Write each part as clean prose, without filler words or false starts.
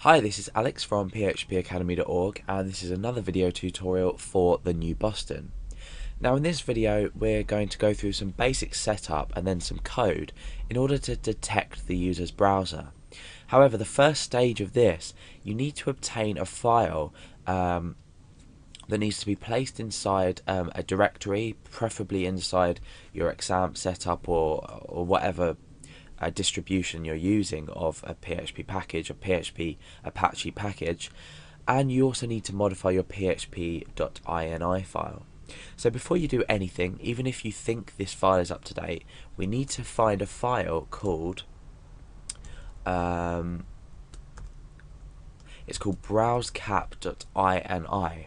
Hi, this is Alex from phpacademy.org, and this is another video tutorial for the new Boston. Now in this video we're going to go through some basic setup and then some code in order to detect the user's browser. However, the first stage of this, you need to obtain a file that needs to be placed inside a directory, preferably inside your XAMPP setup or whatever distribution you're using of a PHP package, a PHP Apache package, and you also need to modify your php.ini file. So before you do anything, even if you think this file is up to date, we need to find a file called it's called browsecap.ini.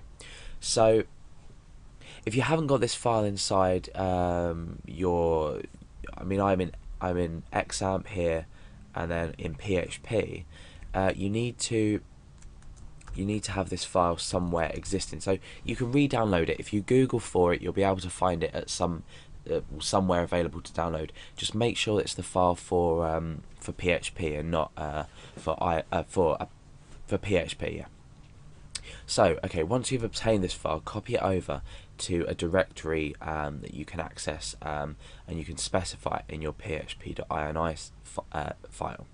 So if you haven't got this file inside I'm in XAMPP here, and then in PHP, you need to have this file somewhere existing. So you can re-download it. If you Google for it, you'll be able to find it at somewhere available to download. Just make sure it's the file for PHP and not for PHP. Yeah. So, okay, once you've obtained this file, copy it over to a directory that you can access, and you can specify it in your php.ini file.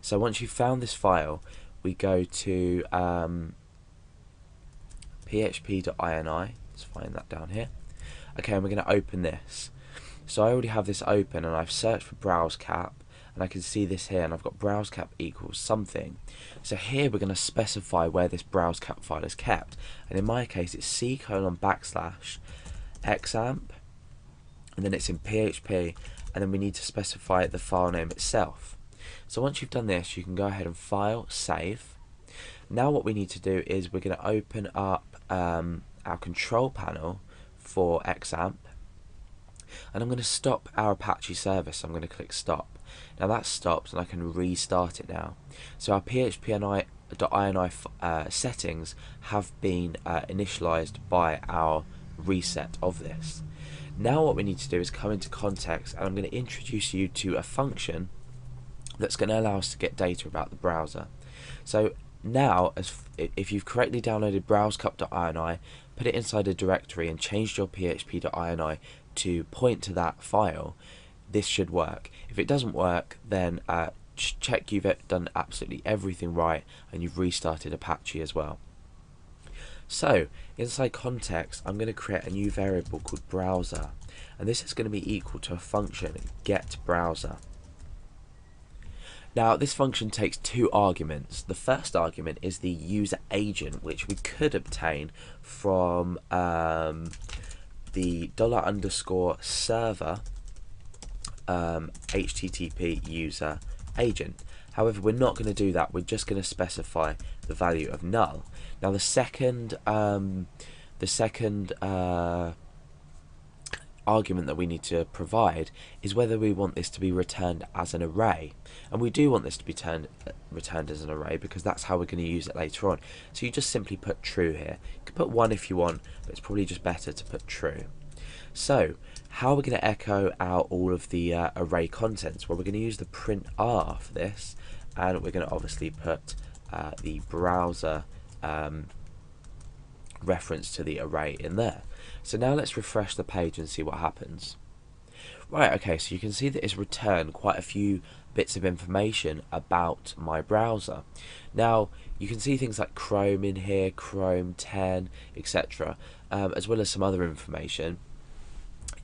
So once you've found this file, we go to php.ini. Let's find that down here. Okay, and we're going to open this. So I already have this open, and I've searched for browsecap, and I can see this here, and I've got browsecap equals something. So here we're going to specify where this browsecap file is kept, and in my case it's c:\xampp, and then it's in PHP, and then we need to specify the file name itself. So once you've done this, you can go ahead and file, save. Now what we need to do is we're going to open up our control panel for XAMPP, and I'm going to stop our Apache service. I'm going to click stop. Now that stops, and I can restart it now. So our php.ini settings have been initialized by our reset of this. Now what we need to do is come into context, and I'm going to introduce you to a function that's going to allow us to get data about the browser. So now, if you've correctly downloaded browsecap.ini, put it inside a directory and changed your php.ini to point to that file, this should work. If it doesn't work, then check you've done absolutely everything right and you've restarted Apache as well. So inside context, I'm going to create a new variable called browser, and this is going to be equal to a function getBrowser. Now this function takes two arguments. The first argument is the user agent, which we could obtain from the $_server HTTP user agent. However, we're not going to do that. We're just going to specify the value of null. Now the second argument that we need to provide is whether we want this to be returned as an array, and we do want this to be returned as an array because that's how we're going to use it later on. So you just simply put true here. You can put 1 if you want, but it's probably just better to put true. So how are we going to echo out all of the array contents? Well, we're going to use the print r for this, and we're going to obviously put the browser reference to the array in there. So now let's refresh the page and see what happens. Right, okay, so you can see that it's returned quite a few bits of information about my browser. Now you can see things like Chrome in here, Chrome 10, etc., as well as some other information.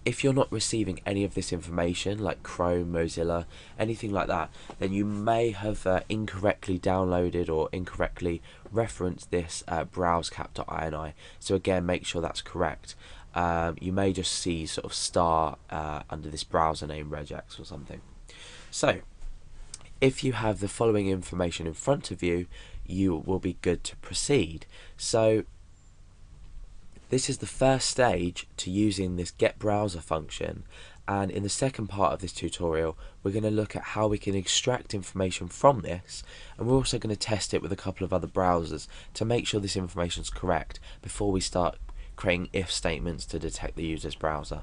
If you're not receiving any of this information, like Chrome, Mozilla, anything like that, then you may have incorrectly downloaded or incorrectly referenced this browsecap.ini. So again, make sure that's correct. You may just see sort of star under this browser name regex or something. So if you have the following information in front of you, you will be good to proceed. So this is the first stage to using this getBrowser function, and in the second part of this tutorial we're going to look at how we can extract information from this, and we're also going to test it with a couple of other browsers to make sure this information is correct before we start creating if statements to detect the user's browser.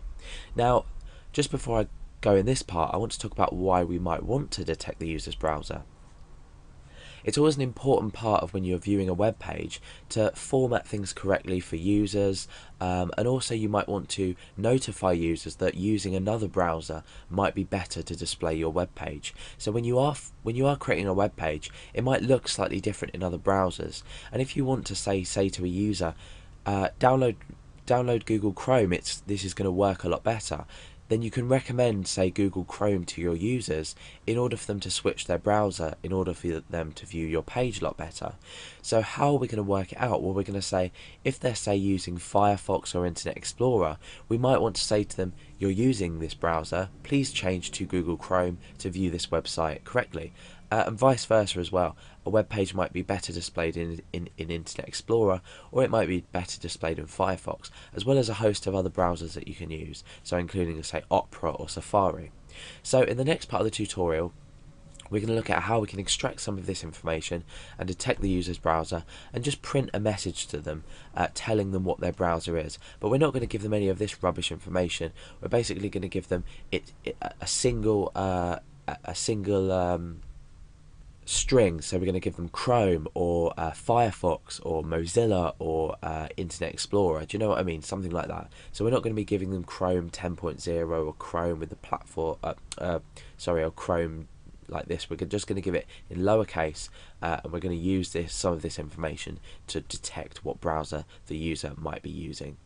Now, just before I go in this part, I want to talk about why we might want to detect the user's browser. It's always an important part of when you're viewing a web page to format things correctly for users, and also you might want to notify users that using another browser might be better to display your web page. So when you are creating a web page, it might look slightly different in other browsers, and if you want to say to a user, download Google Chrome, this is going to work a lot better, then you can recommend, say, Google Chrome to your users in order for them to switch their browser, in order for them to view your page a lot better. So how are we going to work it out? Well, we're going to say, if they're, say, using Firefox or Internet Explorer, we might want to say to them, you're using this browser, please change to Google Chrome to view this website correctly. And vice versa as well. A web page might be better displayed in Internet Explorer, or it might be better displayed in Firefox, as well as a host of other browsers that you can use, so including, say, Opera or Safari. So in the next part of the tutorial, we're going to look at how we can extract some of this information and detect the user's browser and just print a message to them telling them what their browser is. But we're not going to give them any of this rubbish information. We're basically going to give them a single string. So we're going to give them Chrome or Firefox or Mozilla or Internet Explorer. Do you know what I mean? Something like that. So we're not going to be giving them Chrome 10.0 or Chrome with the platform, or Chrome like this. We're just going to give it in lowercase, and we're going to use some of this information to detect what browser the user might be using.